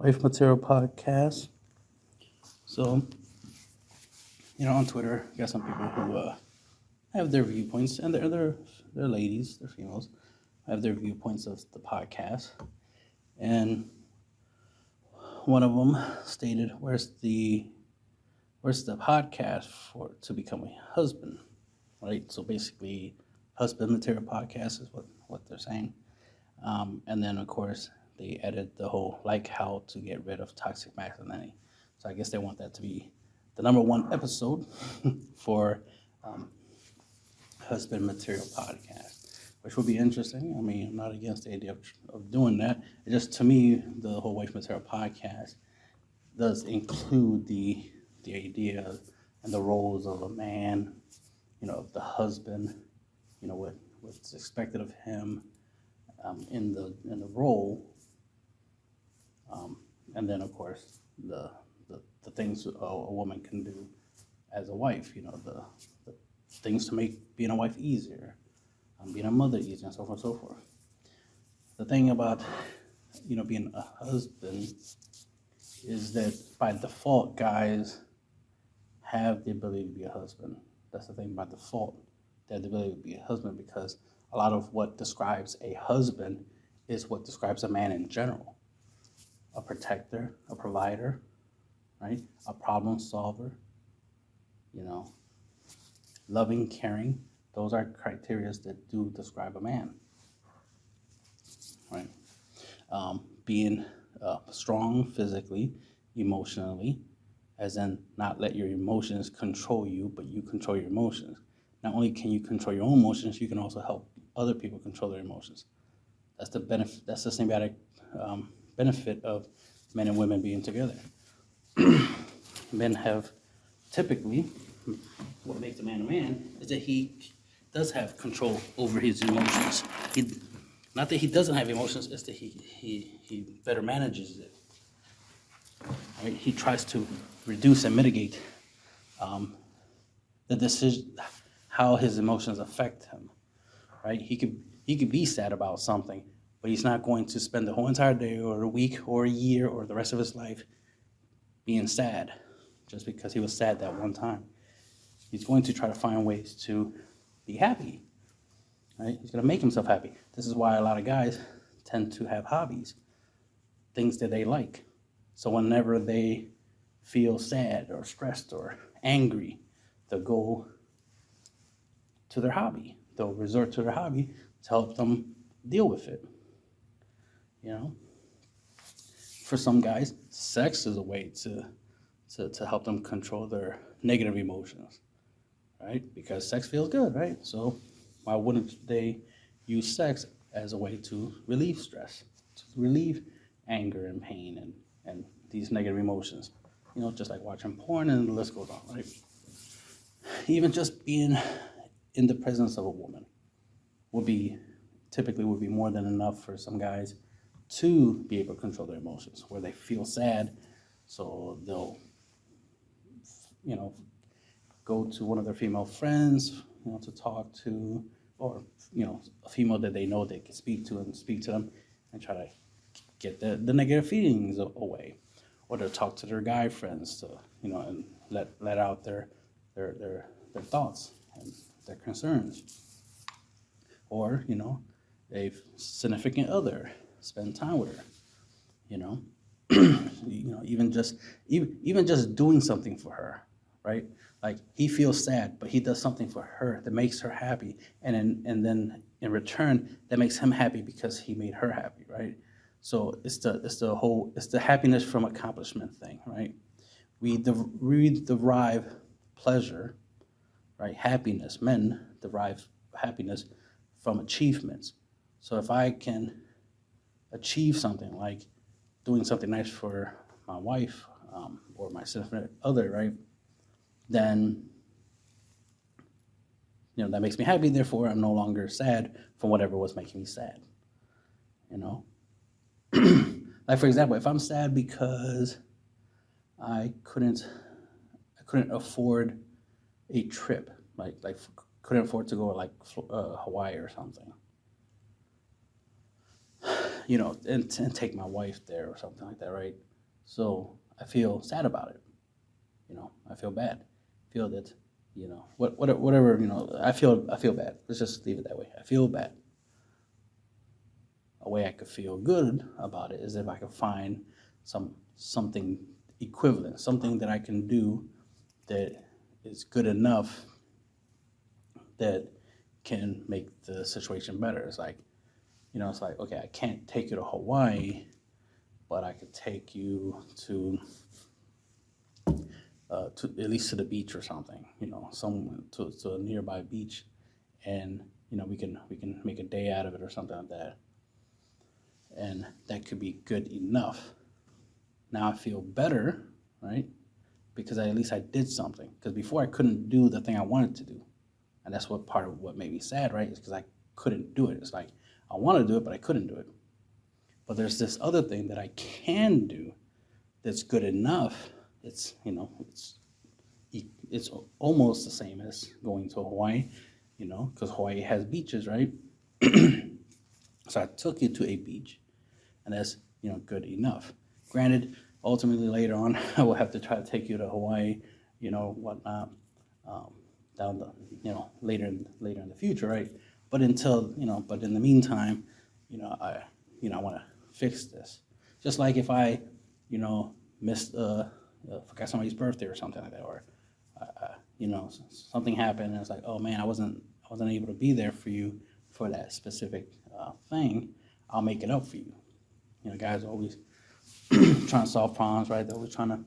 Wife Material Podcast. So, on Twitter, you got some people who have their viewpoints, and they're ladies, they're females, have their viewpoints of the podcast. And one of them stated, "Where's the podcast for to become a husband?" Right. So basically, husband material podcast is what they're saying. And then of course they added the whole how to get rid of toxic masculinity. So I guess they want that to be the number one episode for husband material podcast, which will be interesting. I mean, I'm not against the idea of doing that. It just, to me, the whole wife material podcast does include the idea and the roles of a man, of the husband, what's expected of him in the role, and then of course the things a woman can do as a wife, the things to make being a wife easier, being a mother easier, and so forth and so forth. The thing about being a husband is that by default guys have the ability to be a husband. That's the thing, by default they have the ability to be a husband, because a lot of what describes a husband is what describes a man in general. A protector, a provider, right? A problem solver, loving, caring. Those are criteria that do describe a man, right? Being strong physically, emotionally, as in not let your emotions control you, but you control your emotions. Not only can you control your own emotions, you can also help other people control their emotions. That's the benefit. That's the symbiotic benefit of men and women being together. Men have typically, what makes a man is that he does have control over his emotions. Not that he doesn't have emotions, it's that he better manages it. Right? He tries to reduce and mitigate the decision, how his emotions affect him. Right? He could be sad about something, but he's not going to spend the whole entire day or a week or a year or the rest of his life being sad just because he was sad that one time. He's going to try to find ways to be happy. Right? He's going to make himself happy. This is why a lot of guys tend to have hobbies, things that they like. So whenever they feel sad or stressed or angry, they'll go to their hobby. They'll resort to their hobby to help them deal with it. For some guys, sex is a way to help them control their negative emotions, right? Because sex feels good, right? So why wouldn't they use sex as a way to relieve stress, to relieve anger and pain and these negative emotions? Just like watching porn, and the list goes on, right? Even just being in the presence of a woman would be more than enough for some guys to be able to control their emotions, where they feel sad, so they'll go to one of their female friends to talk to, or a female that they know they can speak to them and try to get the negative feelings away, or they'll talk to their guy friends to and let out their thoughts and their concerns, or a significant other, spend time with her, even just doing something for her, right? Like, he feels sad, but he does something for her that makes her happy, and then in return that makes him happy because he made her happy, right? So it's the happiness from accomplishment thing, right? We derive pleasure, right? Happiness. Men derive happiness from achievements. So if I can achieve something like doing something nice for my wife or my significant other, right, then that makes me happy. Therefore, I'm no longer sad from whatever was making me sad. Like, for example, if I'm sad because I couldn't afford a trip, like couldn't afford to go to Hawaii or something, and take my wife there or something like that, right? So I feel sad about it. I feel bad. I feel that, whatever, I feel bad. Let's just leave it that way. I feel bad. A way I could feel good about it is if I could find something equivalent, something that I can do that is good enough that can make the situation better. It's like, okay, I can't take you to Hawaii, but I could take you to at least to the beach or something, somewhere to a nearby beach, and we can make a day out of it or something like that, and that could be good enough. Now I feel better, right? Because at least I did something. Because before I couldn't do the thing I wanted to do, and that's what part of what made me sad, right? Is because I couldn't do it. It's like I want to do it, but I couldn't do it. But there's this other thing that I can do that's good enough. It's it's almost the same as going to Hawaii, because Hawaii has beaches, right? So I took you to a beach, and that's good enough. Granted, ultimately later on, I will have to try to take you to Hawaii, whatnot, down the later in the future, right? But until but in the meantime, I want to fix this. Just like if I missed forgot somebody's birthday or something like that, or something happened and it's like, oh man, I wasn't able to be there for you for that specific thing. I'll make it up for you. Guys are always trying to solve problems, right? They're always trying to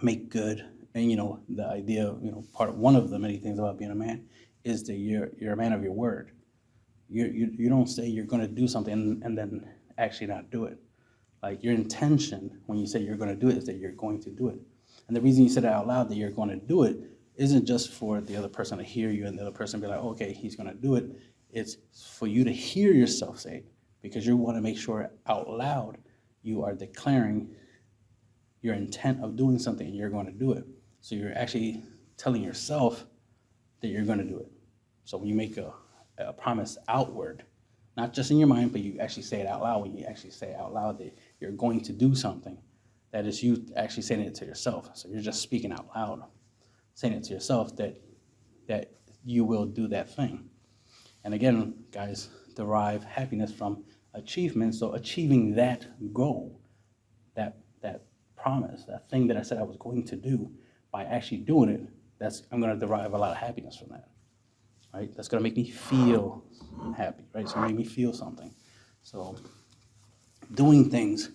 make good. And the idea, one of the many things about being a man is that you're a man of your word. You don't say you're going to do something and then actually not do it. Like your intention when you say you're going to do it is that you're going to do it. And the reason you said it out loud that you're going to do it isn't just for the other person to hear you and the other person be like, oh, okay, he's going to do it. It's for you to hear yourself say it, because you want to make sure out loud you are declaring your intent of doing something and you're going to do it. So you're actually telling yourself that you're going to do it. So when you make a promise outward, not just in your mind, but you actually say it out loud, when you actually say out loud that you're going to do something, that is you actually saying it to yourself. So you're just speaking out loud, saying it to yourself that you will do that thing. And again, guys, derive happiness from achievement. So achieving that goal, that promise, that thing that I said I was going to do, by actually doing it, I'm going to derive a lot of happiness from that. Right? That's going to make me feel happy, right? It's going to make me feel something. So doing things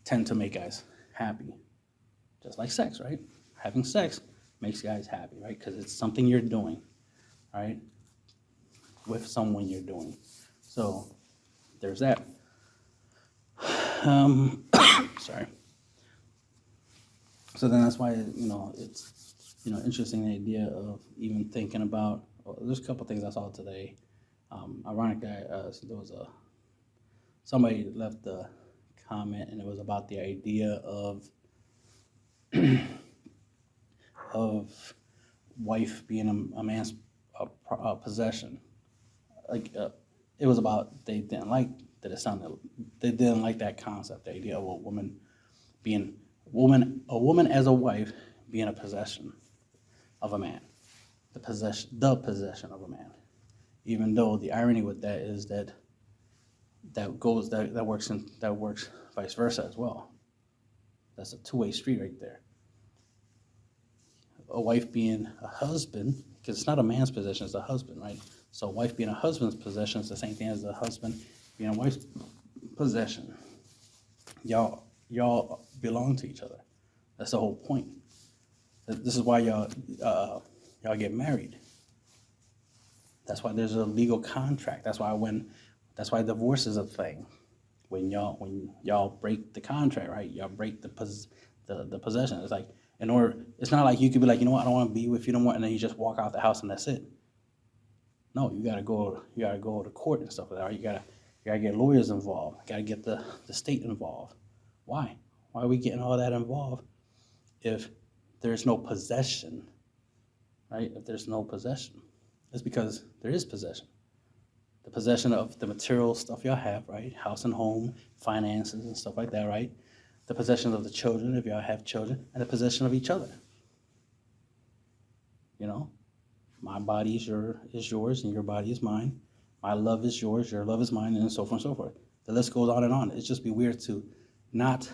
tend to make guys happy. Just like sex, right? Having sex makes guys happy, right? Because it's something you're doing, right? With someone you're doing. So there's that. Sorry. So then that's why, it's, interesting the idea of even thinking about, there's a couple things I saw today. Ironically, there was somebody left a comment, and it was about the idea of wife being a man's possession. Like it was about they didn't like that it sounded. They didn't like that concept, the idea of a woman as a wife being a possession of a man. The possession of a man, even though the irony with that is that works vice versa as well. That's a two-way street right there. A wife being a husband, because it's not a man's possession, it's a husband, right? So a wife being a husband's possession is the same thing as a husband being a wife's possession. Y'all belong to each other. That's the whole point. This is why y'all get married. That's why there's a legal contract. That's why divorce is a thing. When y'all break the contract, right? Y'all break the possession. It's like it's not like you could be like, I don't want to be with you no more, and then you just walk out the house and that's it. No, you gotta go to court and stuff like that. Right? You gotta get lawyers involved. You gotta get the state involved. Why? Why are we getting all that involved if there's no possession? Right? If there's no possession, it's because there is possession. The possession of the material stuff y'all have, right? House and home, finances and stuff like that, right? the possession of the children, if y'all have children, and the possession of each other. You know, my body is yours, and your body is mine. My love is yours, your love is mine, and so forth and so forth. The list goes on and on. It'd just be weird to not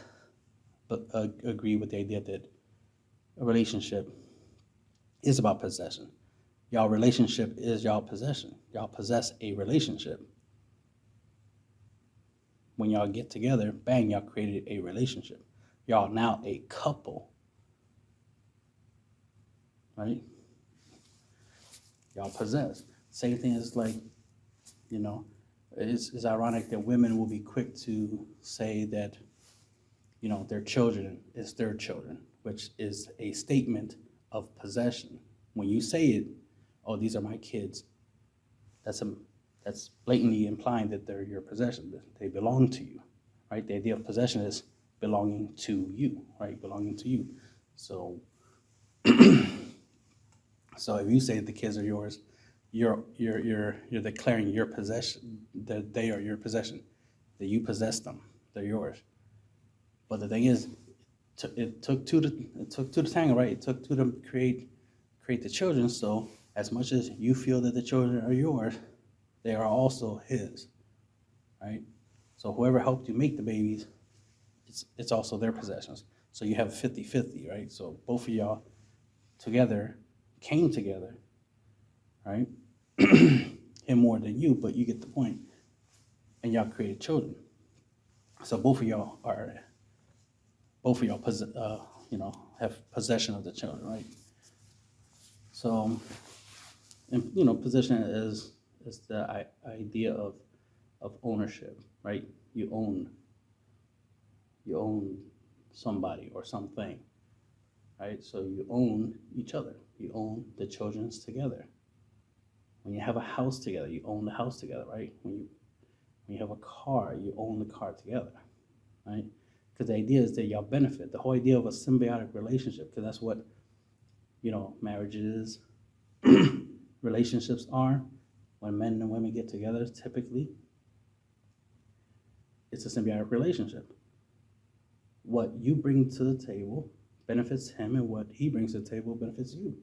agree with the idea that a relationship is about possession. Y'all relationship is y'all possession. Y'all possess a relationship. When y'all get together, bang, y'all created a relationship. Y'all now a couple, right? Y'all possess. Same thing as like, you know, it's ironic that women will be quick to say that, you know, their children is their children, which is a statement of possession. When you say it, oh, these are my kids, that's blatantly implying that they're your possession, that they belong to you, right? The idea of possession is belonging to you, right? Belonging to you. So, so if you say the kids are yours, you're declaring your possession, that they are your possession, that you possess them, they're yours. But the thing is, it took two to tango, right? It took two to create the children. So as much as you feel that the children are yours, they are also his, right? So whoever helped you make the babies, it's also their possessions. So you have 50-50, right? So both of y'all together came together, right? Him more than you, but you get the point. And y'all created children. So both of y'all have possession of the children, right? So, and, you know, possession is the idea of ownership, right? You own somebody or something, right? So you own each other. You own the children's together. When you have a house together, you own the house together, right? When you have a car, you own the car together, right? Because the idea is that y'all benefit. The whole idea of a symbiotic relationship, because that's what, you know, marriages, relationships are. When men and women get together, typically, it's a symbiotic relationship. What you bring to the table benefits him, and what he brings to the table benefits you.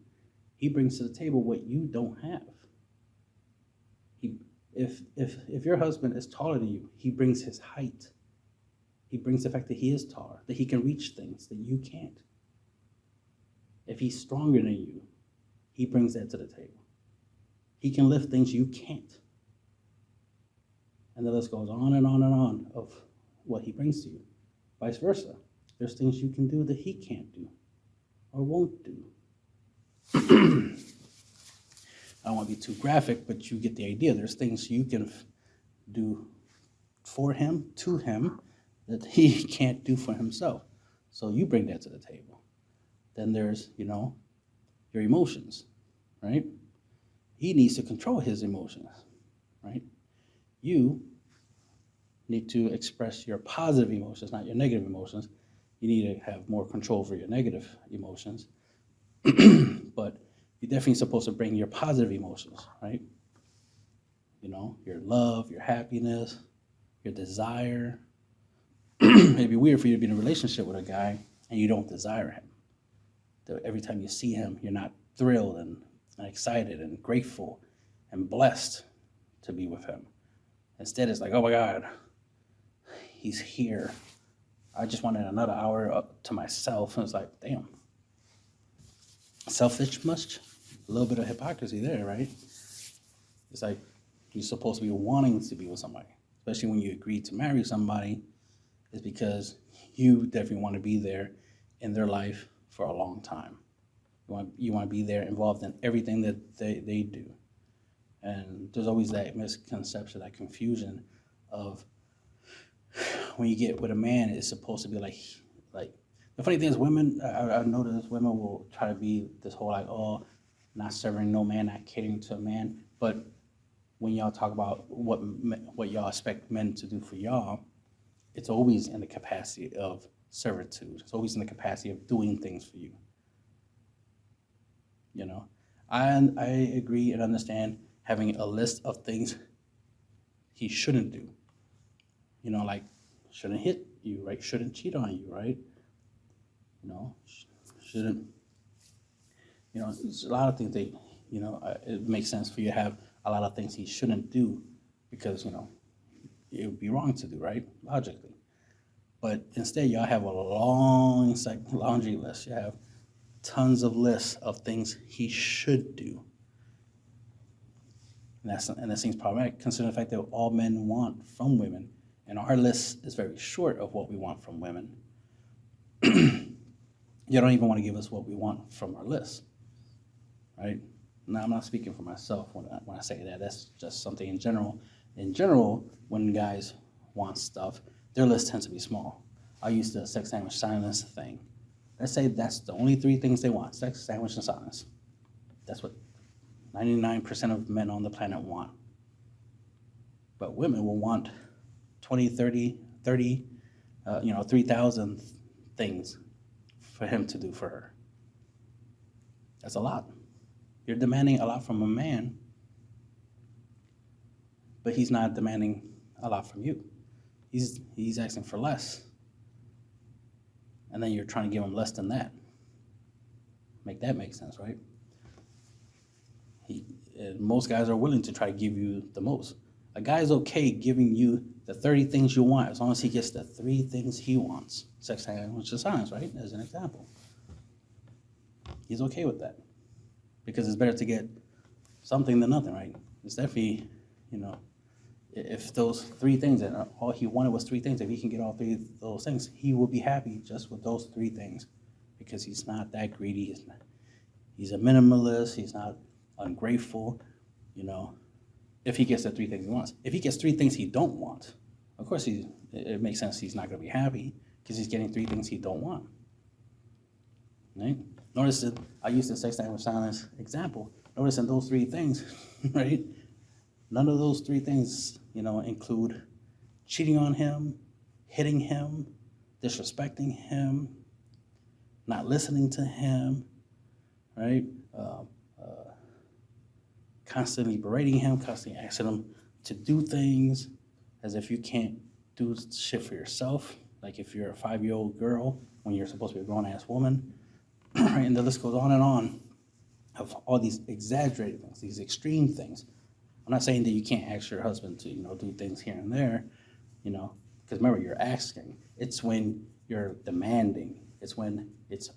He brings to the table what you don't have. If your husband is taller than you, he brings his height. He brings the fact that he is taller, that he can reach things that you can't. If he's stronger than you, he brings that to the table. He can lift things you can't. And the list goes on and on and on of what he brings to you. Vice versa. There's things you can do that he can't do or won't do. I don't want to be too graphic, but you get the idea. There's things you can do for him, to him, that he can't do for himself. So you bring that to the table. Then there's, you know, your emotions, right? He needs to control his emotions, right? You need to express your positive emotions, not your negative emotions. You need to have more control over your negative emotions. But you're definitely supposed to bring your positive emotions, right? You know, your love, your happiness, your desire. It'd be weird for you to be in a relationship with a guy and you don't desire him. Every time you see him, you're not thrilled and excited and grateful and blessed to be with him. Instead, it's like, oh my God, he's here. I just wanted another hour up to myself. And it's like, damn. Selfish much? A little bit of hypocrisy there, right? It's like you're supposed to be wanting to be with somebody, especially when you agree to marry somebody. It's because you definitely want to be there in their life for a long time. You want to be there involved in everything that they do. And there's always that misconception, that confusion of when you get with a man, it's supposed to be like the funny thing is women, I've noticed women will try to be this whole like, oh, not serving no man, not catering to a man. But when y'all talk about what y'all expect men to do for y'all, it's always in the capacity of servitude. It's always in the capacity of doing things for you. You know, I agree and understand having a list of things he shouldn't do. You know, like shouldn't hit you, right? Shouldn't cheat on you, right? You know, shouldn't, you know, there's a lot of things that, you know, it makes sense for you to have a lot of things he shouldn't do because, you know, it would be wrong to do, right? Logically. But instead, y'all have a long laundry list. You have tons of lists of things he should do. And that seems problematic, considering the fact that all men want from women, and our list is very short of what we want from women. You don't even want to give us what we want from our list, right? Now, I'm not speaking for myself when I say that. That's just something in general. In general, when guys want stuff, their list tends to be small. I'll use the sex, sandwich, silence thing. Let's say that's the only 3 things they want: sex, sandwich, and silence. That's what 99% of men on the planet want. But women will want 20, 30, 3,000 things for him to do for her. That's a lot. You're demanding a lot from a man, but he's not demanding a lot from you. He's asking for less. And then you're trying to give him less than that. Make that make sense, right? Most guys are willing to try to give you the most. A guy's okay giving you the 30 things you want as long as he gets the 3 things he wants. Sex, sandwich, and silence, right? As an example. He's okay with that. Because it's better to get something than nothing, right? It's definitely, you know, if those 3 things, and all he wanted was 3 things, if he can get all 3 of those things, he will be happy just with those 3 things. Because he's not that greedy. He's a minimalist. He's not ungrateful, you know, if he gets the 3 things he wants. If he gets 3 things he don't want, of course it makes sense he's not going to be happy because he's getting 3 things he don't want, right? Notice that I used the sex, sandwich, silence example. Notice in those 3 things, right, none of those 3 things, you know, include cheating on him, hitting him, disrespecting him, not listening to him, right? Constantly berating him, constantly asking him to do things as if you can't do shit for yourself. Like if you're a 5-year-old girl when you're supposed to be a grown-ass woman, right? And the list goes on of all these exaggerated things, these extreme things. I'm not saying that you can't ask your husband to, you know, do things here and there, you know, because remember, you're asking. It's when you're demanding. It's when it's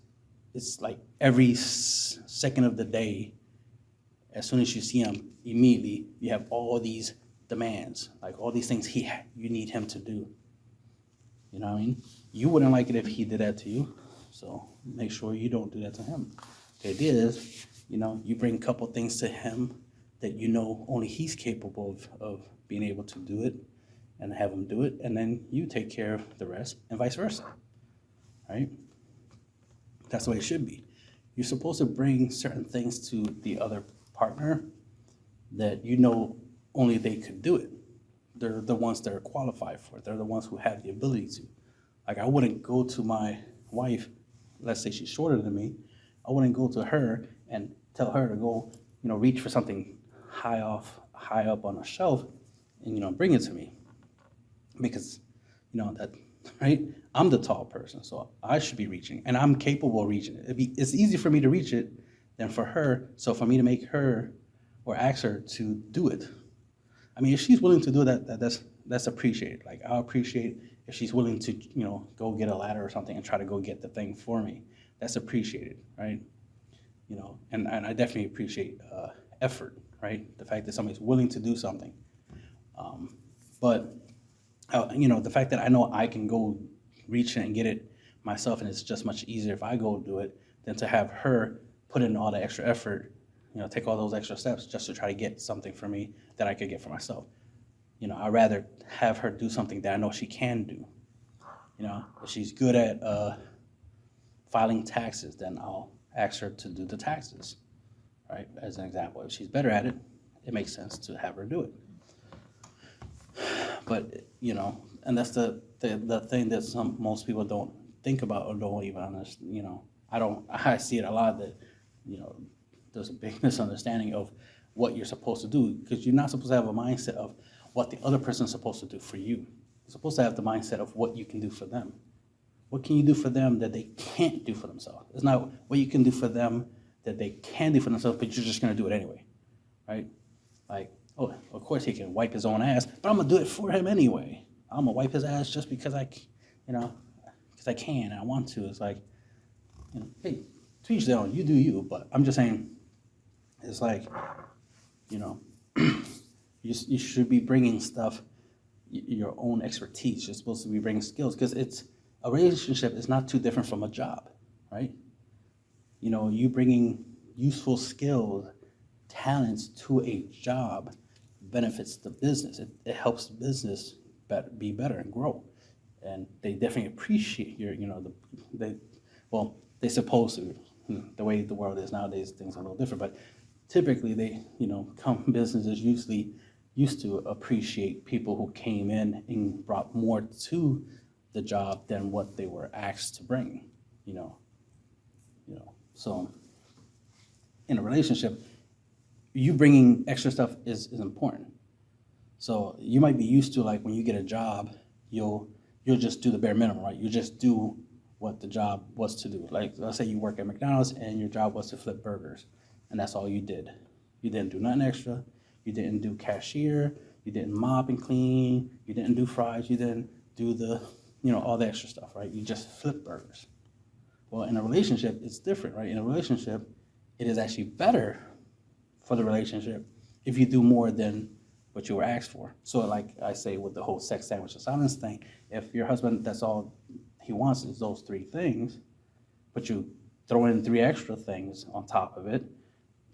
like every second of the day. As soon as you see him, immediately you have all these demands, like all these things you need him to do. You know what I mean? You wouldn't like it if he did that to you, so make sure you don't do that to him. The idea is, you know, you bring a couple things to him that you know only he's capable of being able to do it, and have him do it, and then you take care of the rest, and vice versa, right? That's the way it should be. You're supposed to bring certain things to the other partner that you know only they could do it. They're the ones that are qualified for it. They're the ones who have the ability to. Like I wouldn't go to my wife, let's say she's shorter than me, I wouldn't go to her and tell her to go, you know, reach for something high up on a shelf and, you know, bring it to me. Because, you know, that, right? I'm the tall person, so I should be reaching, and I'm capable of reaching it. It's easy for me to reach it than for her, so for me to make her or ask her to do it. I mean, if she's willing to do that's appreciated. Like, I'll appreciate if she's willing to, you know, go get a ladder or something and try to go get the thing for me. That's appreciated, right? You know, and I definitely appreciate effort, right? The fact that somebody's willing to do something. But you know, the fact that I know I can go reach it and get it myself, and it's just much easier if I go do it than to have her put in all the extra effort, you know, take all those extra steps just to try to get something for me that I could get for myself. You know, I'd rather have her do something that I know she can do. You know, if she's good at filing taxes, then I'll ask her to do the taxes, right? As an example, if she's better at it, it makes sense to have her do it. But, you know, and that's the thing that most people don't think about or don't even understand. You know, I see it a lot that, you know, there's a big misunderstanding of what you're supposed to do, because you're not supposed to have a mindset of what the other person's supposed to do for you. You're supposed to have the mindset of what you can do for them. What can you do for them that they can't do for themselves? It's not what you can do for them that they can do for themselves, but you're just going to do it anyway, right? Like, oh, of course he can wipe his own ass, but I'm going to do it for him anyway. I'm going to wipe his ass just because because I can and I want to. It's like, hey, to each their own, you do you, but I'm just saying, it's like, you should be bringing stuff, your own expertise. You're supposed to be bringing skills, because a relationship is not too different from a job, right? You bringing useful skills, talents to a job benefits the business. It helps the business be better and grow. And they definitely appreciate they're supposed to. The way the world is nowadays, things are a little different, but typically businesses usually used to appreciate people who came in and brought more to the job than what they were asked to bring, So in a relationship, you bringing extra stuff is important. So you might be used to, like, when you get a job, you'll just do the bare minimum, right? You just do what the job was to do. Like, let's say you work at McDonald's and your job was to flip burgers, and that's all you did. You didn't do nothing extra. You didn't do cashier. You didn't mop and clean. You didn't do fries. You didn't do all the extra stuff, right? You just flip burgers. Well, in a relationship, it's different, right? In a relationship, it is actually better for the relationship if you do more than what you were asked for. So, like I say with the whole sex sandwich of silence thing, if your husband, that's all he wants is those 3 things, but you throw in 3 extra things on top of it,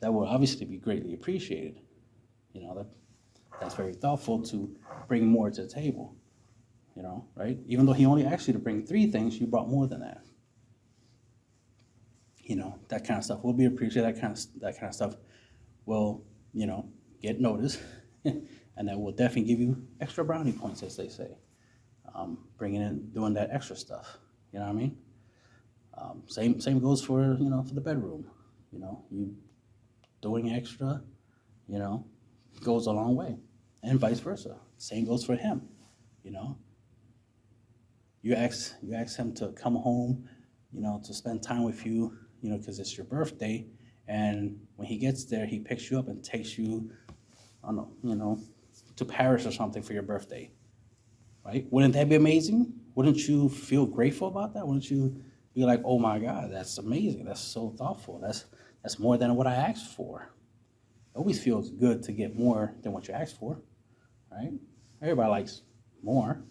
that will obviously be greatly appreciated. That's very thoughtful to bring more to the table, right? Even though he only asked you to bring 3 things, you brought more than that. That kind of stuff will be appreciated. That kind of stuff will, get noticed, and that will definitely give you extra brownie points, as they say. Doing that extra stuff. You know what I mean? Same goes for for the bedroom. You doing extra, goes a long way, and vice versa. Same goes for him. You ask him to come home, to spend time with you, because it's your birthday, and when he gets there, he picks you up and takes you, to Paris or something for your birthday, right? Wouldn't that be amazing? Wouldn't you feel grateful about that? Wouldn't you be like, oh my God, that's amazing. That's so thoughtful. That's more than what I asked for. It always feels good to get more than what you asked for, right? Everybody likes more.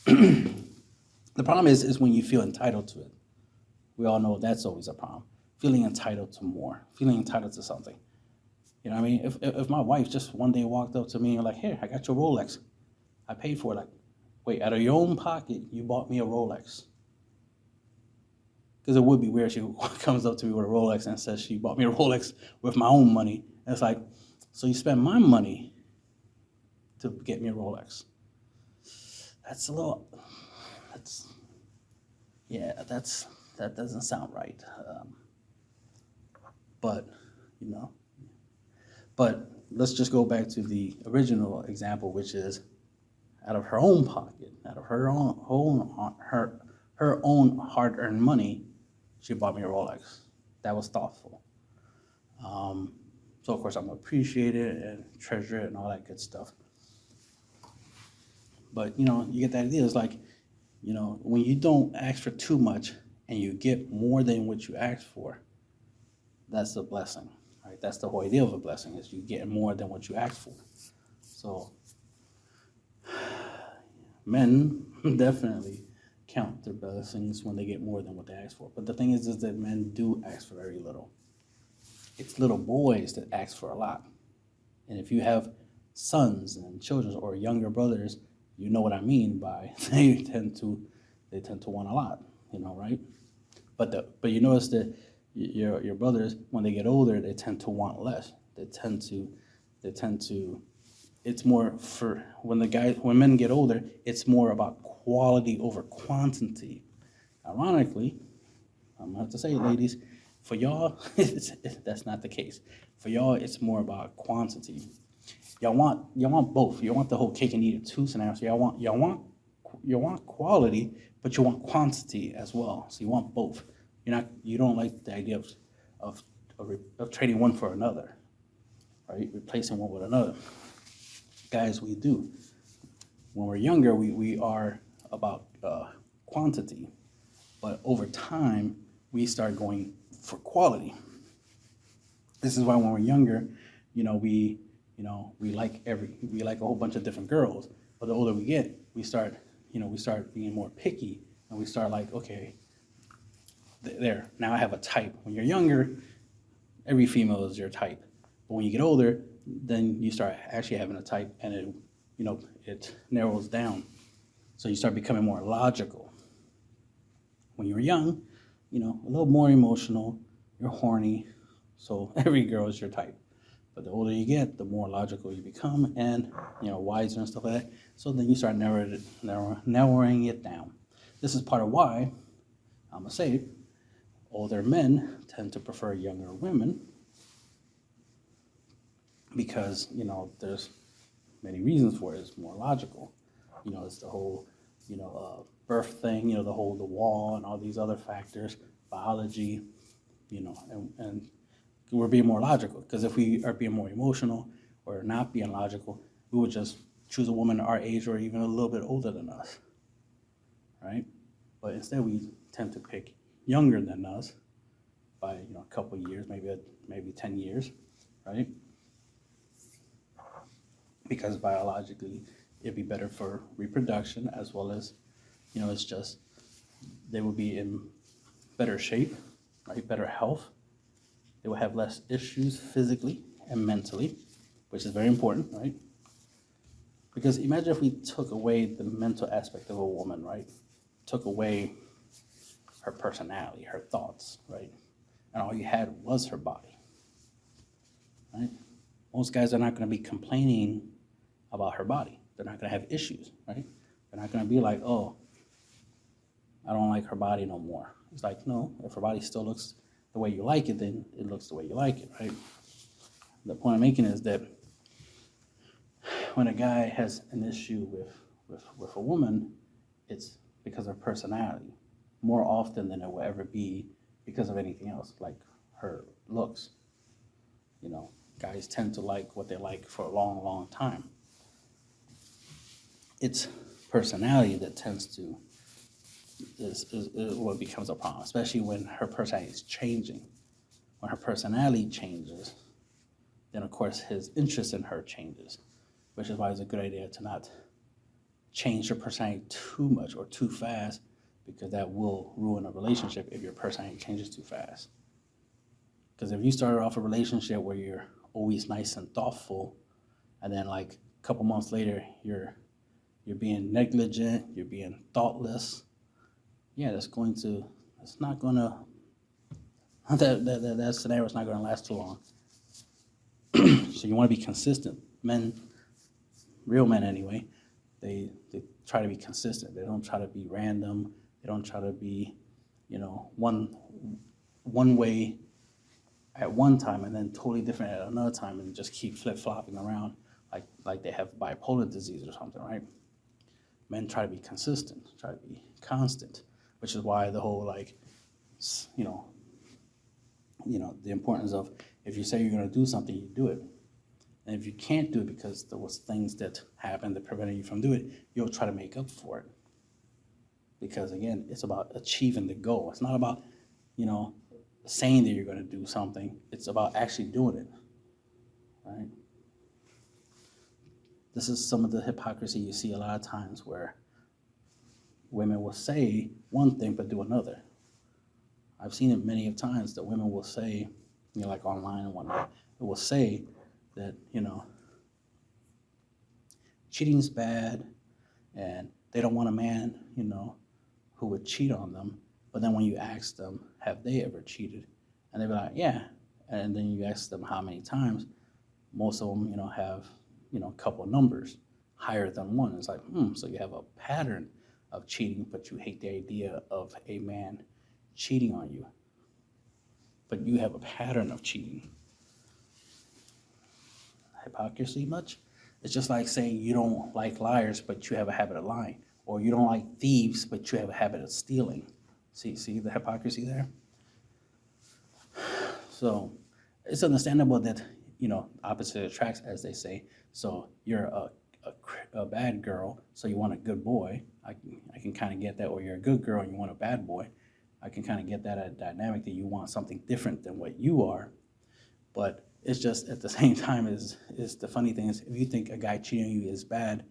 The problem is when you feel entitled to it. We all know that's always a problem. Feeling entitled to more, feeling entitled to something. You know what I mean? If my wife just one day walked up to me and like, here, I got your Rolex. I paid for it. Like, wait, out of your own pocket, you bought me a Rolex. Because it would be weird if she comes up to me with a Rolex and says she bought me a Rolex with my own money. And it's like, so you spent my money to get me a Rolex. That doesn't sound right. But let's just go back to the original example, which is out of her own pocket, out of her own hard-earned money, she bought me a Rolex. That was thoughtful. So of course I'm gonna appreciate it and treasure it and all that good stuff. But you get the idea. It's like, when you don't ask for too much and you get more than what you asked for, that's a blessing, right? That's the whole idea of a blessing, is you get more than what you asked for. So men definitely count their blessings when they get more than what they ask for. But the thing is that men do ask for very little. It's little boys that ask for a lot. And if you have sons and children or younger brothers, you know what I mean by they tend to want a lot, right? But you notice that your brothers, when they get older, they tend to want less. They tend to. It's more for when men get older, it's more about quality over quantity. Ironically, I'm gonna have to say, ladies, for y'all, that's not the case. For y'all, it's more about quantity. y'all want both. You want the whole cake and eat it too scenario. So you want quality, but you want quantity as well. So you want both. You don't like the idea of trading one for another, right? Replacing one with another. Guys, we do. When we're younger, we are about quantity, but over time we start going for quality. This is why when we're younger, we like a whole bunch of different girls. But the older we get, we start being more picky, and we start like, okay, there, now I have a type. When you're younger, every female is your type. But when you get older, then you start actually having a type, and it narrows down. So you start becoming more logical. When you're young, a little more emotional, you're horny, so every girl is your type. But the older you get, the more logical you become, and wiser and stuff like that. So then you start narrowing it down. This is part of why I'm gonna say older men tend to prefer younger women, because there's many reasons for it. It's more logical. It's the whole birth thing. The wall and all these other factors, biology. And we're being more logical, because if we are being more emotional or not being logical, we would just choose a woman our age or even a little bit older than us, right? But instead we tend to pick younger than us by a couple of years, maybe 10 years, right? Because biologically it'd be better for reproduction, as well as it's just they will be in better shape, right? Better health. They will have less issues physically and mentally, which is very important, right? Because imagine if we took away the mental aspect of a woman, right? Took away her personality, her thoughts, right? And all you had was her body, right? Most guys are not going to be complaining about her body. They're not going to have issues, right? They're not going to be like, oh, I don't like her body no more. It's like, no, if her body still looks the way you like it, then it looks the way you like it, right? The point I'm making is that when a guy has an issue with a woman, it's because of her personality, more often than it will ever be because of anything else, like her looks. Guys tend to like what they like for a long, long time. It's personality that tends to is what becomes a problem, especially when her personality is changing. When her personality changes, then of course his interest in her changes, which is why it's a good idea to not change your personality too much or too fast, because that will ruin a relationship if your personality changes too fast. Because if you started off a relationship where you're always nice and thoughtful, and then like a couple months later you're being negligent, you're being thoughtless, that scenario is not gonna last too long. So you want to be consistent. Men, real men anyway, they try to be consistent. They don't try to be random. They don't try to be, one way at one time and then totally different at another time, and just keep flip-flopping around like they have bipolar disease or something, right? Men try to be consistent, try to be constant, which is why the whole the importance of, if you say you're going to do something, you do it. And if you can't do it because there was things that happened that prevented you from doing it, you'll try to make up for it. Because again, it's about achieving the goal. It's not about, saying that you're going to do something. It's about actually doing it, right? This is some of the hypocrisy you see a lot of times, where women will say one thing but do another. I've seen it many of times that women will say, like online and whatnot, it will say that, cheating's bad and they don't want a man, who would cheat on them. But then when you ask them, have they ever cheated? And they'll be like, yeah. And then you ask them how many times. Most of them, have, a couple of numbers higher than one. It's like, so you have a pattern of cheating, but you hate the idea of a man cheating on you. But you have a pattern of cheating. Hypocrisy much? It's just like saying you don't like liars, but you have a habit of lying, or you don't like thieves, but you have a habit of stealing. See the hypocrisy there? So it's understandable that, opposite attracts, as they say. So you're a bad girl, so you want a good boy. I can kind of get that. Or you're a good girl and you want a bad boy. I can kind of get that dynamic that you want something different than what you are. But it's just at the same time is the funny thing is, if you think a guy cheating on you is bad,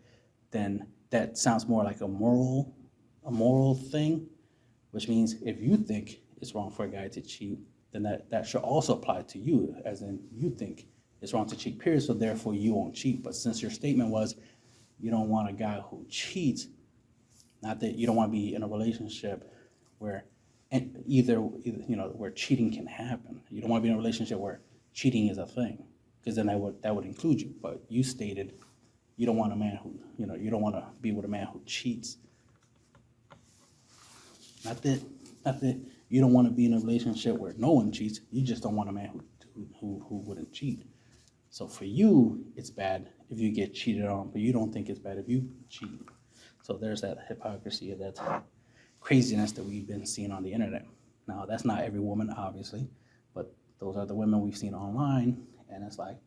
then that sounds more like a moral thing, which means if you think it's wrong for a guy to cheat, then that should also apply to you, as in you think it's wrong to cheat, period, so therefore you won't cheat. But since your statement was you don't want a guy who cheats, not that you don't want to be in a relationship where either where cheating can happen. You don't want to be in a relationship where cheating is a thing, because then that would include you. But you stated you don't want a man who, you don't want to be with a man who cheats. Not that you don't want to be in a relationship where no one cheats. You just don't want a man who wouldn't cheat. So for you, it's bad if you get cheated on, but you don't think it's bad if you cheat. So there's that hypocrisy of that craziness that we've been seeing on the internet. Now, that's not every woman, obviously, but those are the women we've seen online, and it's like,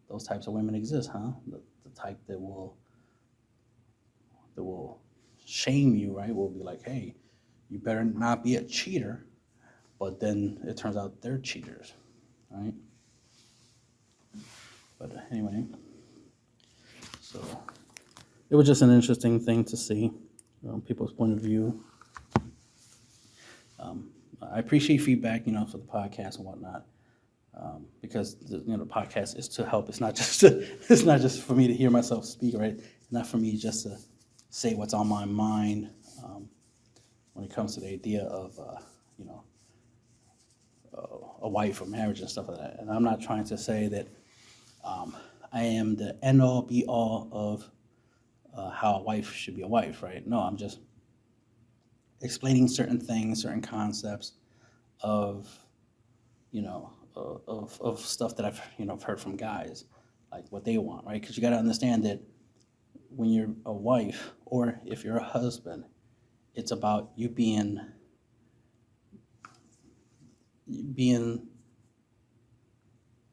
those types of women exist, huh? The type that will shame you, right? Will be like, hey, you better not be a cheater, but then it turns out they're cheaters, right? But anyway, so it was just an interesting thing to see, people's point of view. I appreciate feedback, for the podcast and whatnot, because the podcast is to help. It's not just for me to hear myself speak, right? It's not for me just to say what's on my mind when it comes to the idea of a wife or marriage and stuff like that. And I'm not trying to say that I am the end all be all of how a wife should be a wife, right? No, I'm just explaining certain things, certain concepts of stuff that I've heard from guys, like what they want, right? Because you got to understand that when you're a wife, or if you're a husband, it's about you being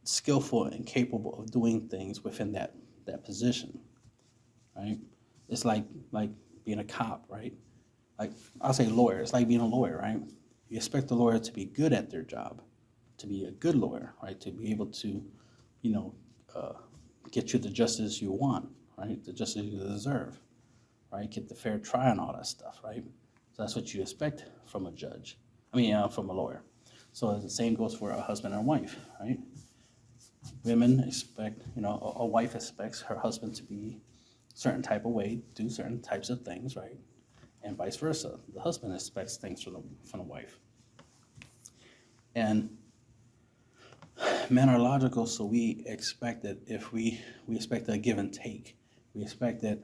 skillful and capable of doing things within that position, right? It's like being a cop, right? Like, I'll say lawyer. It's like being a lawyer, right? You expect the lawyer to be good at their job, to be a good lawyer, right? To be able to, get you the justice you want, right? The justice you deserve, right? Get the fair trial and all that stuff, right? So that's what you expect from a judge. From a lawyer. So the same goes for a husband and a wife, right? Women expect, a wife expects her husband to be a certain type of way, do certain types of things, right? And vice versa. The husband expects things from the wife. And men are logical, so we expect that if we expect a give and take. We expect that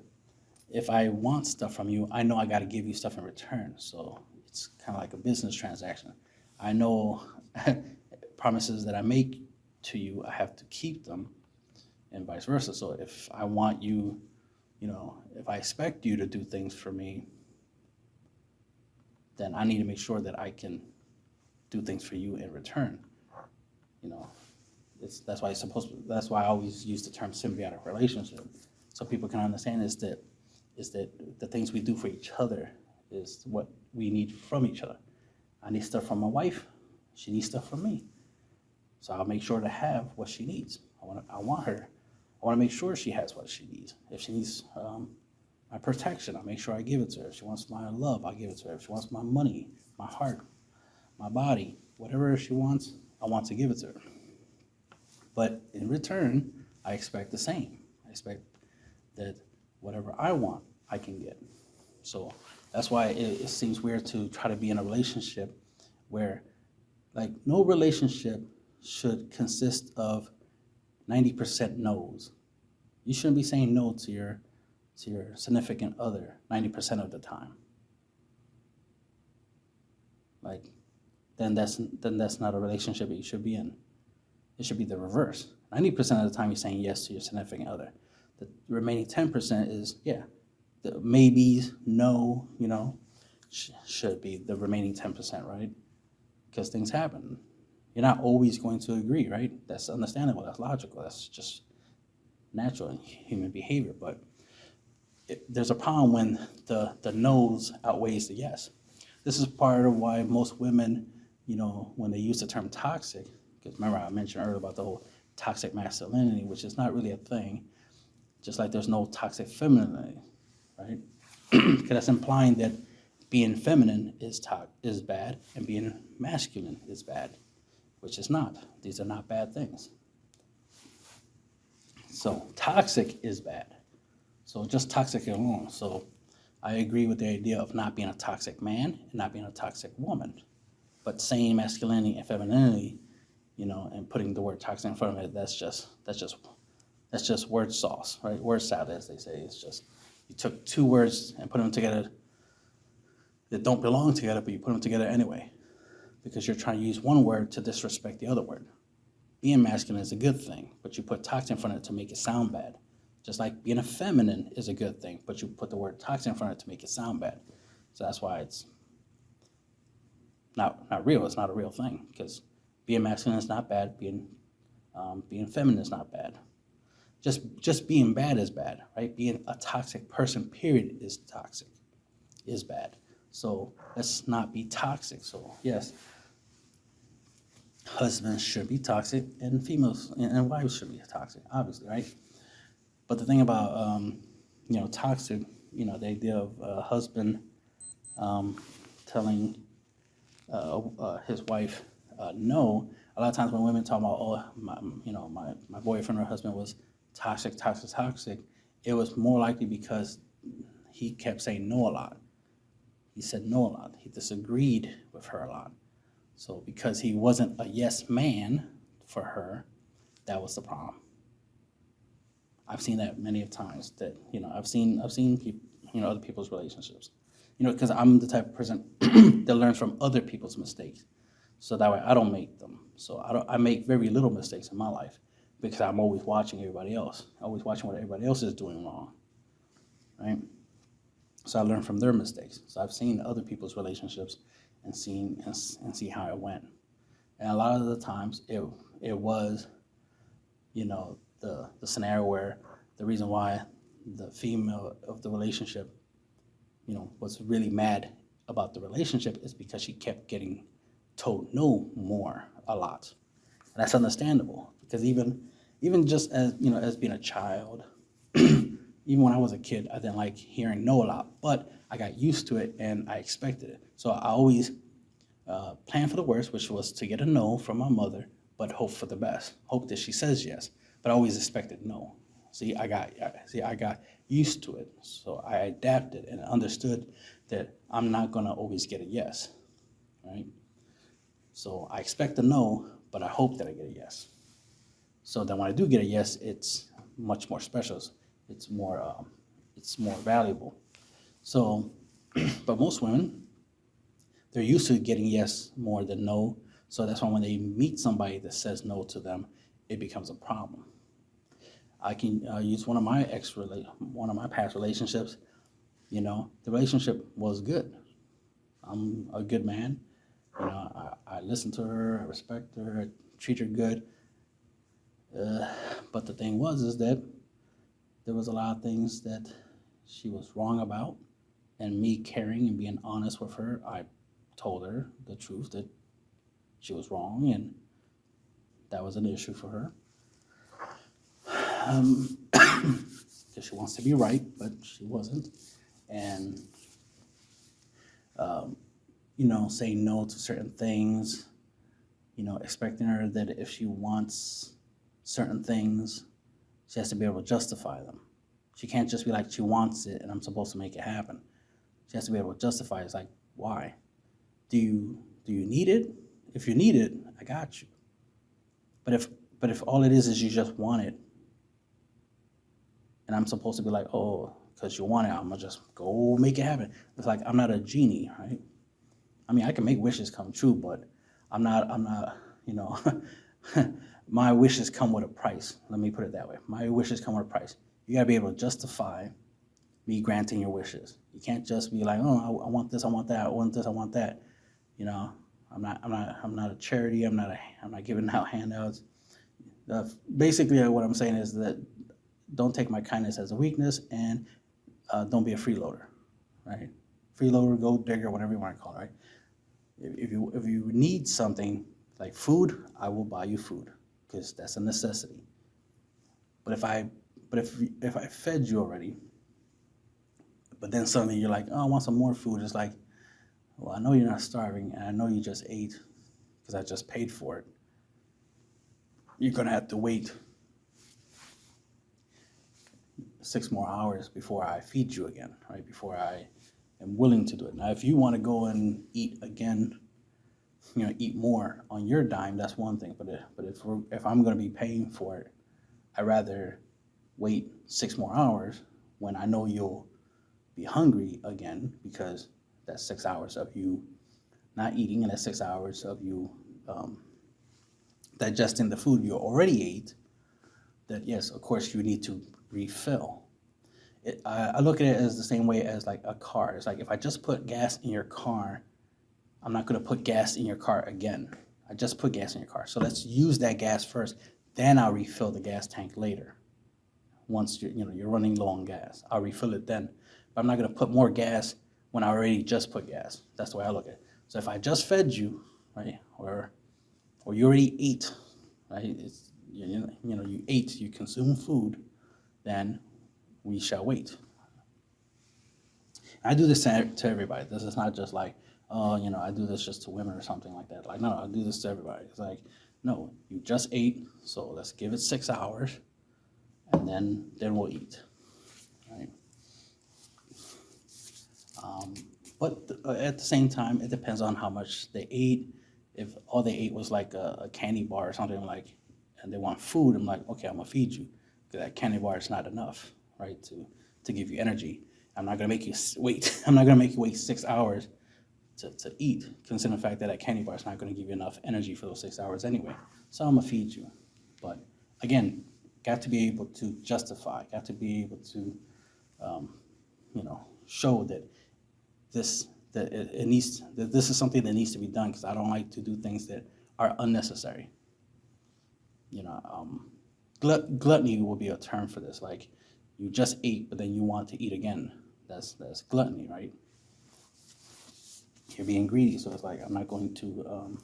if I want stuff from you, I know I got to give you stuff in return. So it's kind of like a business transaction. I know promises that I make to you, I have to keep them, and vice versa. So if I want you, if I expect you to do things for me, then I need to make sure that I can do things for you in return. That's why I always use the term symbiotic relationship, so people can understand is that the things we do for each other is what we need from each other. I need stuff from my wife. She needs stuff from me. So I'll make sure to have what she needs. I want to make sure she has what she needs. If she needs my protection, I'll make sure I give it to her. If she wants my love, I'll give it to her. If she wants my money, my heart, my body, whatever she wants, I want to give it to her. But in return, I expect the same. I expect that whatever I want, I can get. So that's why it seems weird to try to be in a relationship where, like, no relationship should consist of 90% no's. You shouldn't be saying no to your significant other 90% of the time. Like, then that's not a relationship that you should be in. It should be the reverse. 90% of the time you're saying yes to your significant other. The remaining 10% is, the maybes, no, should be the remaining 10%, right? Because things happen. You're not always going to agree, right? That's understandable, that's logical, that's just natural in human behavior. But there's a problem when the no's outweighs the yes. This is part of why most women, when they use the term toxic, because remember I mentioned earlier about the whole toxic masculinity, which is not really a thing, just like there's no toxic femininity, right? Because that's implying that being feminine is bad and being masculine is bad, which is not. These are not bad things. So toxic is bad. So just toxic alone. So I agree with the idea of not being a toxic man and not being a toxic woman, but saying masculinity and femininity, and putting the word toxic in front of it, that's just word sauce, right? Word salad, as they say. It's just you took two words and put them together that don't belong together, but you put them together anyway because you're trying to use one word to disrespect the other word. Being masculine is a good thing, but you put toxic in front of it to make it sound bad. Just like being a feminine is a good thing, but you put the word toxic in front of it to make it sound bad. So that's why it's not real. It's not a real thing, because being masculine is not bad. Being feminine is not bad. Just being bad is bad, right? Being a toxic person, period, is bad. So let's not be toxic. So yes, husbands should be toxic, and females and wives should be toxic, obviously, right? But the thing about toxic, the idea of a husband telling his wife no. A lot of times when women talk about, my boyfriend or husband was toxic, it was more likely because he kept saying no a lot. He said no a lot. He disagreed with her a lot. So because he wasn't a yes man for her, that was the problem. I've seen that many of times. That I've seen people, other people's relationships. Because I'm the type of person that learns from other people's mistakes, so that way I don't make them. So I make very little mistakes in my life because I'm always watching everybody else, always watching what everybody else is doing wrong, right? So I learn from their mistakes. So I've seen other people's relationships and see how it went. And a lot of the times it was, the scenario where the reason why the female of the relationship, was really mad about the relationship is because she kept getting told no more a lot. And that's understandable, because even just as, as being a child, even when I was a kid, I didn't like hearing no a lot, but I got used to it and I expected it. So I always planned for the worst, which was to get a no from my mother, but hope for the best. Hope that she says yes, but I always expected no. See, I got used to it. So I adapted and understood that I'm not gonna always get a yes, right? So I expect a no, but I hope that I get a yes. So then when I do get a yes, it's much more special. It's more valuable. So, but most women, they're used to getting yes more than no. So that's why when they meet somebody that says no to them, it becomes a problem. I can use one of my past relationships. The relationship was good. I'm a good man. I listen to her, I respect her, I treat her good. But the thing is that there was a lot of things that she was wrong about, and me caring and being honest with her, I told her the truth that she was wrong, and that was an issue for her. Because she wants to be right, but she wasn't. And, saying no to certain things, expecting her that if she wants certain things, she has to be able to justify them. She can't just be like, she wants it and I'm supposed to make it happen. She has to be able to justify it. It's like, why? Do you need it? If you need it, I got you. But if all it is you just want it, and I'm supposed to be like, oh, because you want it, I'm gonna just go make it happen. It's like, I'm not a genie, right? I mean, I can make wishes come true, but I'm not, my wishes come with a price. Let me put it that way. My wishes come with a price. You gotta be able to justify me granting your wishes. You can't just be like, oh, I want this, I want that, I want this, I want that. You know, I'm not a charity. I'm not giving out handouts. Basically, what I'm saying is that don't take my kindness as a weakness, and don't be a freeloader, right? Freeloader, gold digger, whatever you want to call it, right? If you need something like food, I will buy you food because that's a necessity. But if I fed you already, but then suddenly you're like, oh, I want some more food. It's like, well, I know you're not starving, and I know you just ate because I just paid for it. You're gonna have to wait 6 more hours before I feed you again, right? Before I am willing to do it. Now, if you want to go and eat again, eat more on your dime, that's one thing. But if I'm going to be paying for it, I'd rather wait 6 more hours when I know you'll be hungry again, because that's 6 hours of you not eating, and that's 6 hours of you digesting the food you already ate. That yes, of course, you need to refill. I look at it as the same way as like a car. It's like if I just put gas in your car, I'm not going to put gas in your car again. I just put gas in your car. So let's use that gas first. Then I'll refill the gas tank later. Once you're running low on gas, I'll refill it then. But I'm not going to put more gas when I already just put gas. That's the way I look at it. So if I just fed you, right, or you already ate, right? You ate, you consumed food, then we shall wait. I do this to everybody. This is not just like, oh, I do this just to women or something like that. Like, no, I do this to everybody. It's like, no, you just ate, so let's give it 6 hours, and then we'll eat, right? But at the same time, it depends on how much they ate. If all they ate was like a candy bar or something, like, and they want food, I'm like, okay, I'm gonna feed you, because that candy bar is not enough, right, to give you energy. I'm not gonna make you wait. I'm not gonna make you wait 6 hours to eat, considering the fact that candy bar is not gonna give you enough energy for those 6 hours anyway. So I'm gonna feed you. But again, got to be able to justify, got to be able to, show that this is something that needs to be done, because I don't like to do things that are unnecessary. Gluttony will be a term for this. Like, you just ate, but then you want to eat again. That's gluttony, right? You're being greedy, so it's like I'm not going to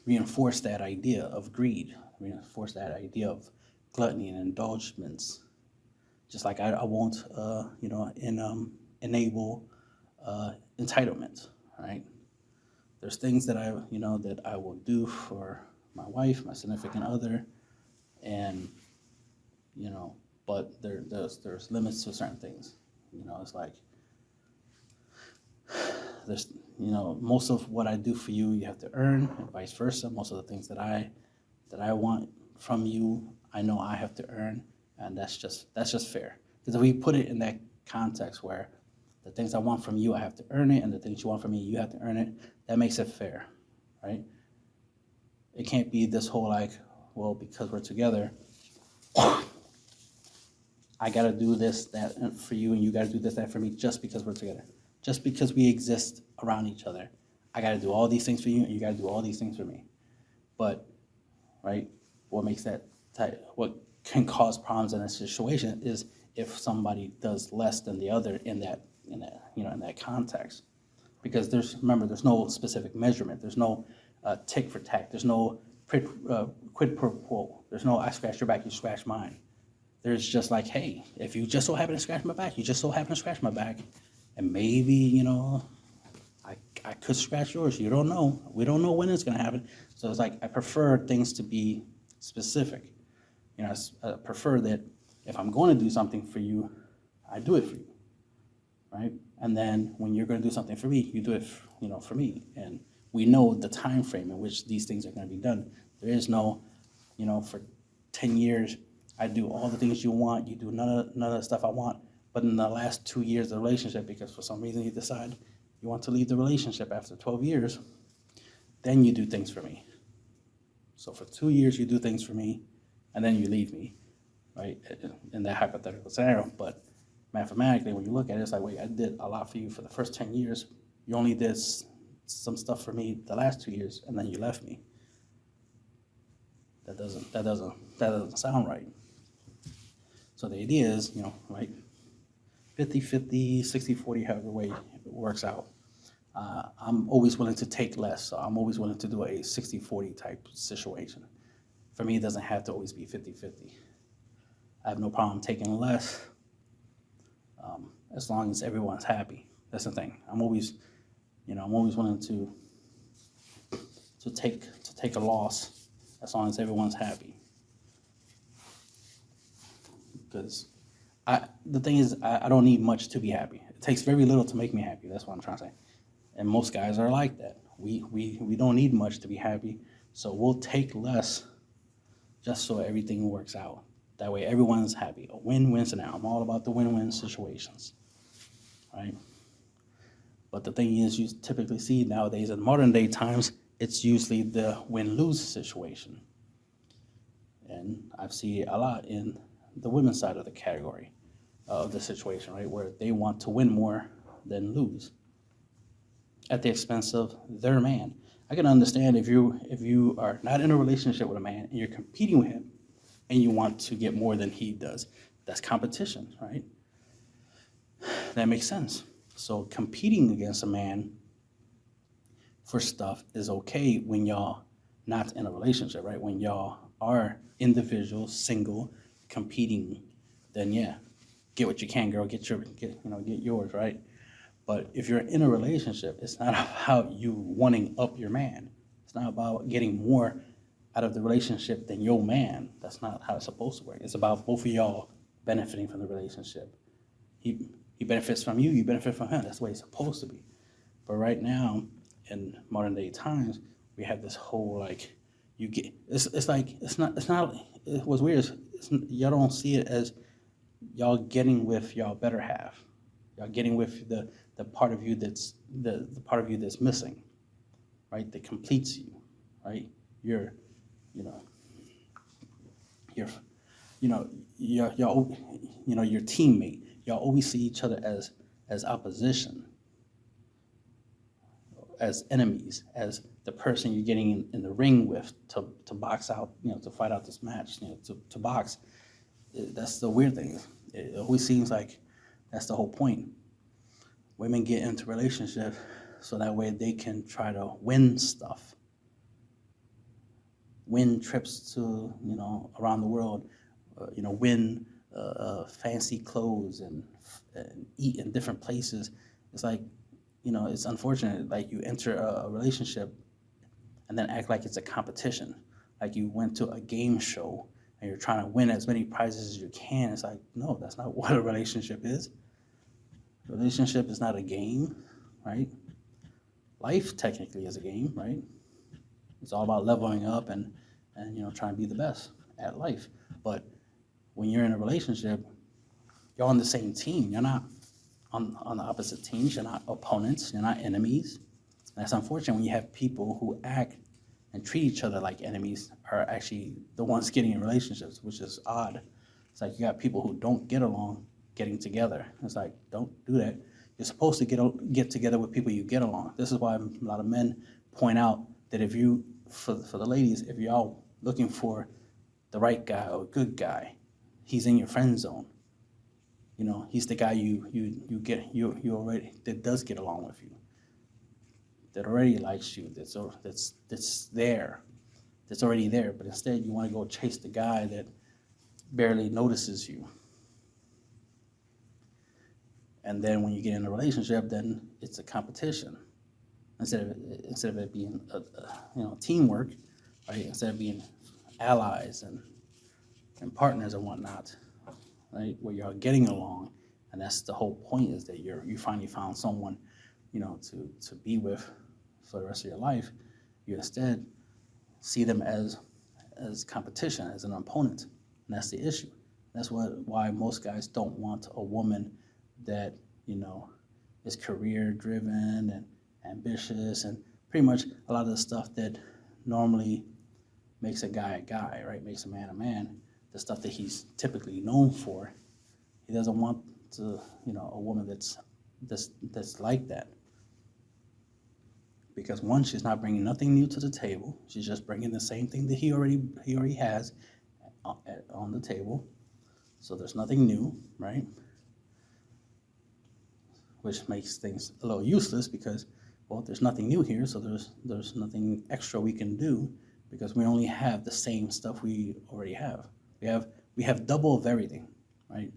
reinforce that idea of greed, reinforce that idea of gluttony and indulgence. Just like I won't, enable entitlement, right? There's things that I will do for my wife, my significant other, and but there's limits to certain things. It's like there's most of what I do for you, you have to earn, and vice versa. Most of the things that I want from you, I know I have to earn, and that's just fair. Because if we put it in that context where the things I want from you, I have to earn it, and the things you want from me, you have to earn it, that makes it fair, right? It can't be this whole like, well, because we're together, I gotta do this, that for you, and you gotta do this, that for me, just because we're together. Just because we exist around each other, I gotta do all these things for you, and you gotta do all these things for me. But, right, what makes that what can cause problems in a situation is if somebody does less than the other in that context. Because there's no specific measurement. There's no tick for tack. There's no quid pro quo. There's no I scratch your back, you scratch mine. There's just like, hey, if you just so happen to scratch my back, you just so happen to scratch my back, and maybe I could scratch yours. You don't know. We don't know when it's gonna happen. So it's like I prefer things to be specific. I prefer that if I'm going to do something for you, I do it for you, right? And then when you're going to do something for me, you do it, for me. And we know the time frame in which these things are going to be done. There is no, for 10 years, I do all the things you want, you do none of the stuff I want. But in the last 2 years of the relationship, because for some reason you decide you want to leave the relationship after 12 years, then you do things for me. So for 2 years, you do things for me, and then you leave me, right? In that hypothetical scenario. But mathematically, when you look at it, it's like, wait, I did a lot for you for the first 10 years. You only did some stuff for me the last 2 years, and then you left me. That doesn't sound right. So the idea is, right, 50-50, 60-40, however way it works out. I'm always willing to take less, so I'm always willing to do a 60-40 type situation. For me, it doesn't have to always be 50-50. I have no problem taking less, as long as everyone's happy. That's the thing. I'm always willing to take a loss as long as everyone's happy. Because the thing is, I don't need much to be happy. It takes very little to make me happy. That's what I'm trying to say. And most guys are like that. We don't need much to be happy, so we'll take less just so everything works out. That way everyone's happy. A win-win scenario. I'm all about the win-win situations, right? But the thing is, you typically see nowadays in modern day times, it's usually the win-lose situation. And I've seen it a lot in the women's side of the category of the situation, right? Where they want to win more than lose at the expense of their man. I can understand if you are not in a relationship with a man and you're competing with him and you want to get more than he does. That's competition, right? That makes sense. So competing against a man for stuff is okay when y'all not in a relationship, right? When y'all are individuals, single, competing, then yeah, get what you can, girl. Get yours, right? But if you're in a relationship, it's not about you wanting up your man. It's not about getting more out of the relationship than your man. That's not how it's supposed to work. It's about both of y'all benefiting from the relationship. He benefits from you, you benefit from him. That's the way it's supposed to be. But right now, in modern day times, we have this whole what's weird is y'all don't see it as y'all getting with y'all better half. Y'all getting with the part of you that's the part of you that's missing, right? That completes you, right? Your teammate. Y'all always see each other as opposition, as enemies, as the person you're getting in the ring with to box out, to fight out this match, to box. That's the weird thing. It always seems like that's the whole point. Women get into relationships so that way they can try to win stuff, win trips to around the world, win fancy clothes and eat in different places. It's like, it's unfortunate. Like you enter a relationship and then act like it's a competition. Like you went to a game show and you're trying to win as many prizes as you can. It's like, no, that's not what a relationship is. A relationship is not a game, right? Life technically is a game, right? It's all about leveling up and trying to be the best at life. But when you're in a relationship, you're on the same team. You're not on the opposite teams. You're not opponents. You're not enemies. And that's unfortunate when you have people who act and treat each other like enemies are actually the ones getting in relationships, which is odd. It's like you got people who don't get along getting together. It's like, don't do that. You're supposed to get together with people you get along. This is why a lot of men point out that if you, for the ladies, if you're all looking for the right guy or a good guy, he's in your friend zone. He's the guy you already, that does get along with you, that already likes you, that's already there. But instead, you want to go chase the guy that barely notices you. And then when you get in a relationship, then it's a competition. Instead of it being teamwork, right? Instead of being allies and partners and whatnot, right? Where you're getting along, and that's the whole point, is that you finally found someone, to be with for the rest of your life. You instead see them as competition, as an opponent, and that's the issue. That's why most guys don't want a woman that is career driven and ambitious, and pretty much a lot of the stuff that normally makes a guy, right? Makes a man, the stuff that he's typically known for. He doesn't want to, a woman that's like that. Because one, she's not bringing nothing new to the table. She's just bringing the same thing that he already has on the table. So there's nothing new, right? Which makes things a little useless because, well, there's nothing new here, so there's nothing extra we can do because we only have the same stuff we already have. We have double of everything, right?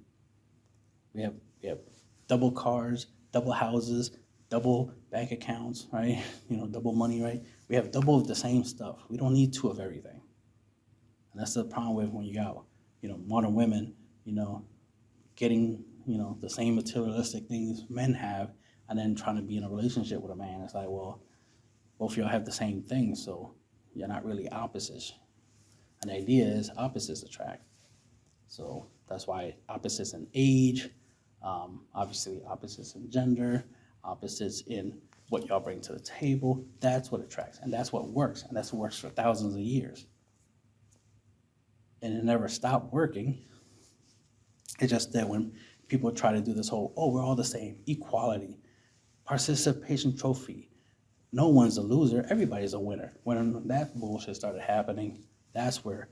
We have double cars, double houses, double bank accounts, right? Double money, right? We have double of the same stuff. We don't need two of everything. And that's the problem with when you got, modern women, getting, the same materialistic things men have and then trying to be in a relationship with a man. It's like, well, both of y'all have the same thing, so you're not really opposites. And the idea is opposites attract. So that's why opposites in age, obviously opposites in gender, opposites in what y'all bring to the table, that's what attracts, and that's what works, and that's what works for thousands of years. And it never stopped working. It's just that when people try to do this whole, we're all the same, equality, participation trophy, no one's a loser, everybody's a winner. When that bullshit started happening, that's where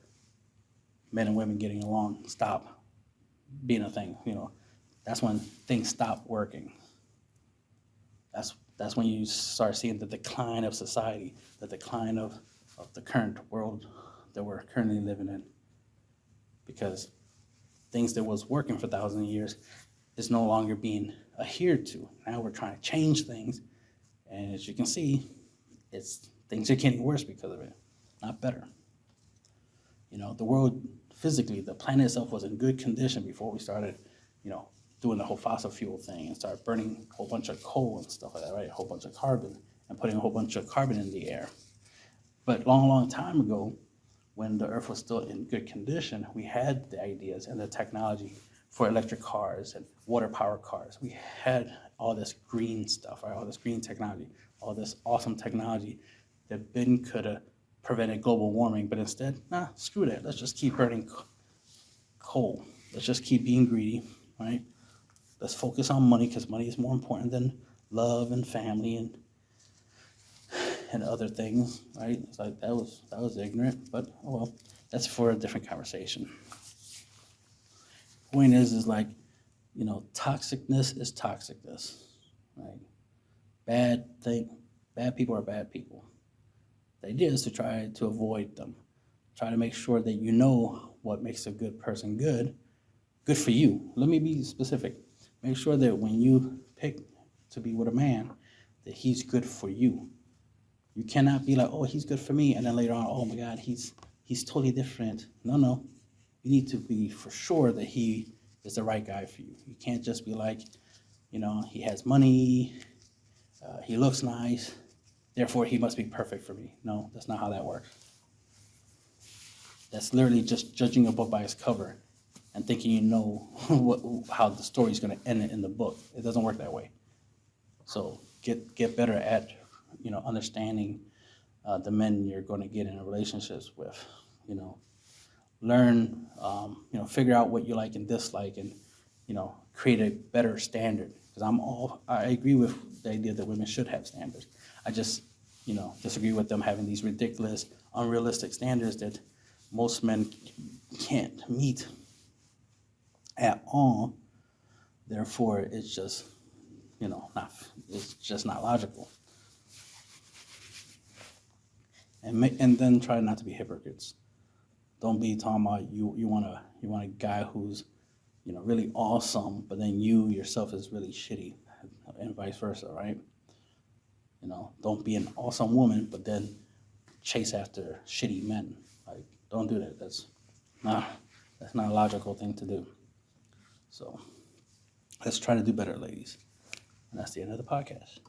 men and women getting along stop being a thing. That's when things stop working. That's when you start seeing the decline of society, the decline of the current world that we're currently living in. Because things that was working for thousands of years is no longer being adhered to. Now we're trying to change things, and as you can see, things are getting worse because of it, not better. The world physically, the planet itself was in good condition before we started, doing the whole fossil fuel thing and start burning a whole bunch of coal and stuff like that, right? A whole bunch of carbon and putting a whole bunch of carbon in the air. But long time ago, when the earth was still in good condition, we had the ideas and the technology for electric cars and water power cars. We had all this green stuff, right? All this green technology, all this awesome technology that could have prevented global warming, but instead, screw that. Let's just keep burning coal. Let's just keep being greedy, right? Let's focus on money because money is more important than love and family and other things, right? It's like that was ignorant, but well, that's for a different conversation. Point is like, toxicness is toxicness, right? Bad people are bad people. The idea is to try to avoid them. Try to make sure that you know what makes a good person good for you. Let me be specific. Make sure that when you pick to be with a man, that he's good for you. You cannot be like, he's good for me, and then later on, oh my God, he's totally different. No. You need to be for sure that he is the right guy for you. You can't just be like, he has money, he looks nice, therefore he must be perfect for me. No, that's not how that works. That's literally just judging a book by its cover and thinking how the story's going to end in the book. It doesn't work that way. So get better at understanding the men you're going to get in relationships with. Learn, figure out what you like and dislike, and create a better standard. Because I agree with the idea that women should have standards. I just disagree with them having these ridiculous, unrealistic standards that most men can't meet at all. Therefore, it's just not logical. And then try not to be hypocrites. Don't be talking about you want a guy who's really awesome, but then you yourself is really shitty, and vice versa, right? Don't be an awesome woman, but then chase after shitty men. Like, don't do that. That's not a logical thing to do. So let's try to do better, ladies. And that's the end of the podcast.